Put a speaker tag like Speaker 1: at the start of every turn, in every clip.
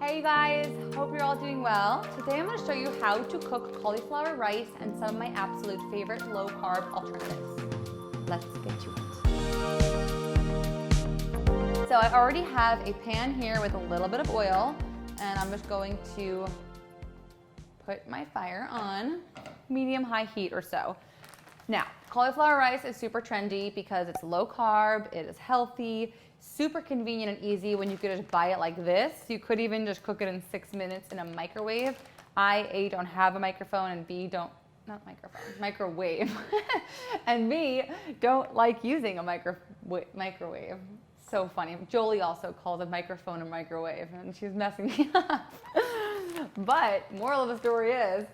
Speaker 1: Hey guys, hope you're all doing well. Today I'm going to show you how to cook cauliflower rice and some of my absolute favorite low-carb alternatives. Let's get to it. So I already have a pan here with a little bit of oil, and I'm just going to put my fire on medium-high heat or so. Now, cauliflower rice is super trendy because it's low carb, it is healthy, super convenient and easy when you could just buy it like this. You could even just cook it in 6 minutes in a microwave. I, A, don't have a microphone, and B, microwave. And B, don't like using a microwave. So funny. Jolie also calls a microphone a microwave, and she's messing me up. But moral of the story is,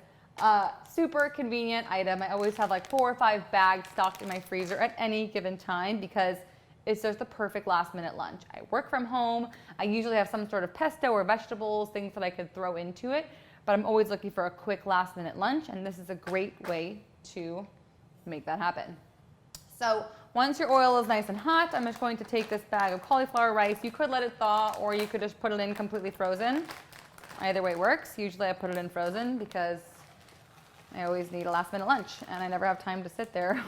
Speaker 1: super convenient item. I always have like 4 or 5 bags stocked in my freezer at any given time because it's just the perfect last minute lunch. I work from home. I usually have some sort of pesto or vegetables, things that I could throw into it, but I'm always looking for a quick last minute lunch, and this is a great way to make that happen. So once your oil is nice and hot, I'm just going to take this bag of cauliflower rice. You could let it thaw, or you could just put it in completely frozen. Either way works. Usually I put it in frozen because I always need a last minute lunch, and I never have time to sit there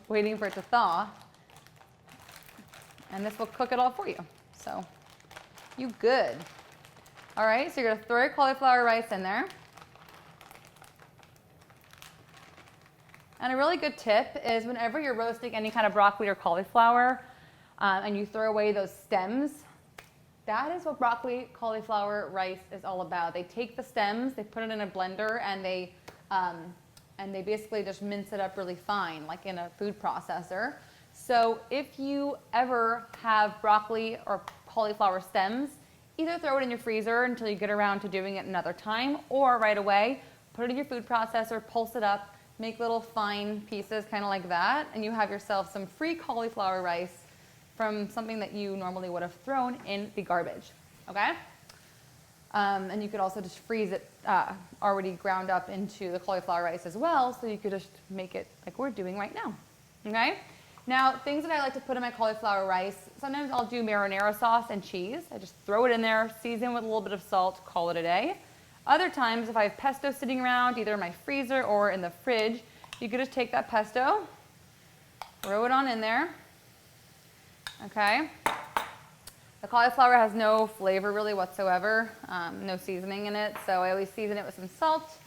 Speaker 1: waiting for it to thaw. And this will cook it all for you. So you good. All right, so you're gonna throw your cauliflower rice in there. And a really good tip is whenever you're roasting any kind of broccoli or cauliflower and you throw away those stems, that is what broccoli cauliflower rice is all about. They take the stems, they put it in a blender, and they basically just mince it up really fine, like in a food processor. So if you ever have broccoli or cauliflower stems, either throw it in your freezer until you get around to doing it another time, or right away, put it in your food processor, pulse it up, make little fine pieces kind of like that, and you have yourself some free cauliflower rice from something that you normally would have thrown in the garbage, okay? And you could also just freeze it already ground up into the cauliflower rice as well, so you could just make it like we're doing right now, okay? Now, things that I like to put in my cauliflower rice, sometimes I'll do marinara sauce and cheese. I just throw it in there, season with a little bit of salt, call it a day. Other times, if I have pesto sitting around, either in my freezer or in the fridge, you could just take that pesto, throw it on in there, okay? The cauliflower has no flavor really whatsoever, no seasoning in it, so I always season it with some salt,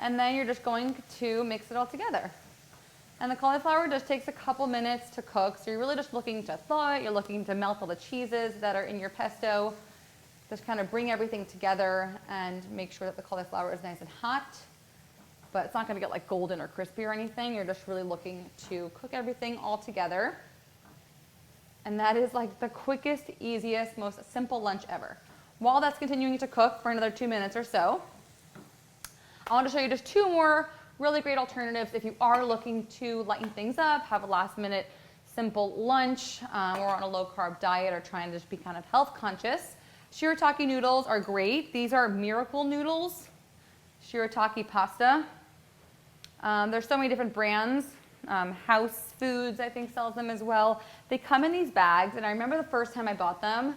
Speaker 1: and then you're just going to mix it all together. And the cauliflower just takes a couple minutes to cook, so you're really just looking to thaw it, you're looking to melt all the cheeses that are in your pesto, just kind of bring everything together and make sure that the cauliflower is nice and hot, but it's not going to get like golden or crispy or anything. You're just really looking to cook everything all together. And that is like the quickest, easiest, most simple lunch ever. While that's continuing to cook for another 2 minutes or so, I want to show you just 2 more really great alternatives if you are looking to lighten things up, have a last minute simple lunch, or on a low carb diet, or trying to just be kind of health conscious. Shirataki noodles are great. These are miracle noodles, shirataki pasta. There's so many different brands. House Foods, I think, sells them as well. They come in these bags, and I remember the first time I bought them,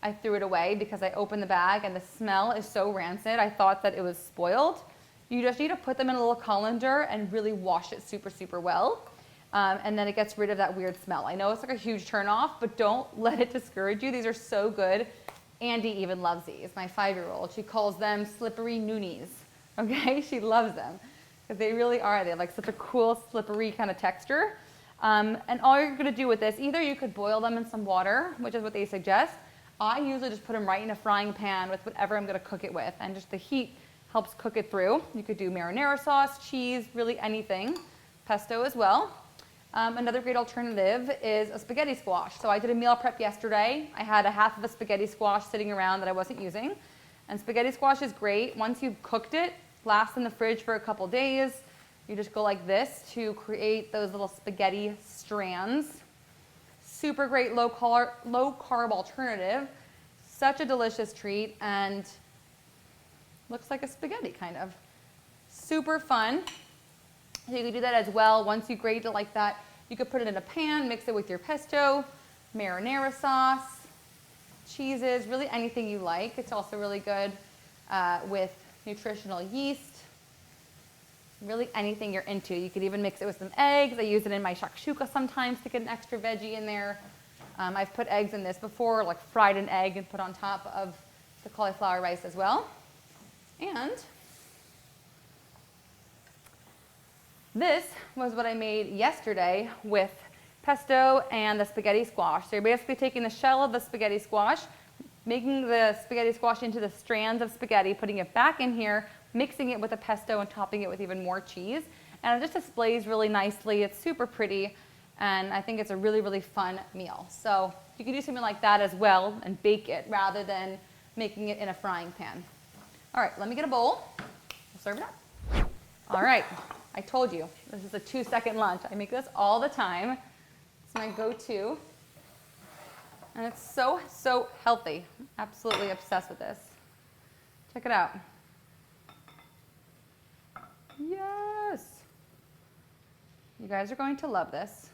Speaker 1: I threw it away because I opened the bag and the smell is so rancid. I thought that it was spoiled. You just need to put them in a little colander and really wash it super, super well. And then it gets rid of that weird smell. I know it's like a huge turn off, but don't let it discourage you. These are so good. Andy even loves these, my 5-year-old. She calls them slippery noonies, okay? She loves them because they really are. They have like such a cool, slippery kind of texture. And all you're gonna do with this, either you could boil them in some water, which is what they suggest. I usually just put them right in a frying pan with whatever I'm gonna cook it with, and just the heat helps cook it through. You could do marinara sauce, cheese, really anything. Pesto as well. Another great alternative is a spaghetti squash. So I did a meal prep yesterday. I had a half of a spaghetti squash sitting around that I wasn't using. And spaghetti squash is great. Once you've cooked it, lasts in the fridge for a couple days. You just go like this to create those little spaghetti strands. Super great low carb alternative. Such a delicious treat, and looks like a spaghetti kind of. Super fun. So you can do that as well. Once you grate it like that, you could put it in a pan, mix it with your pesto, marinara sauce, cheeses, really anything you like. It's also really good with nutritional yeast. Really anything you're into. You could even mix it with some eggs. I use it in my shakshuka sometimes to get an extra veggie in there. I've put eggs in this before, like fried an egg and put on top of the cauliflower rice as well. And this was what I made yesterday with pesto and the spaghetti squash. So you're basically taking the shell of the spaghetti squash, making the spaghetti squash into the strands of spaghetti, putting it back in here, mixing it with the pesto and topping it with even more cheese. And it just displays really nicely. It's super pretty, and I think it's a really, really fun meal. So you can do something like that as well and bake it rather than making it in a frying pan. All right, let me get a bowl. We'll serve it up. All right, I told you, this is a 2-second lunch. I make this all the time. It's my go-to. And it's so, so healthy. Absolutely obsessed with this. Check it out. Yes. You guys are going to love this.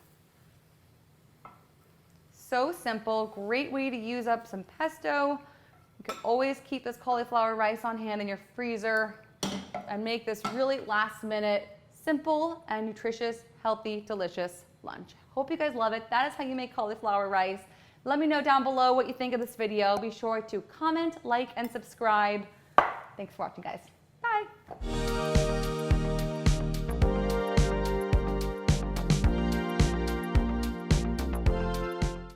Speaker 1: So simple, great way to use up some pesto. You can always keep this cauliflower rice on hand in your freezer and make this really last minute, simple and nutritious, healthy, delicious lunch. Hope you guys love it. That is how you make cauliflower rice. Let me know down below what you think of this video. Be sure to comment, like, and subscribe. Thanks for watching, guys. Bye.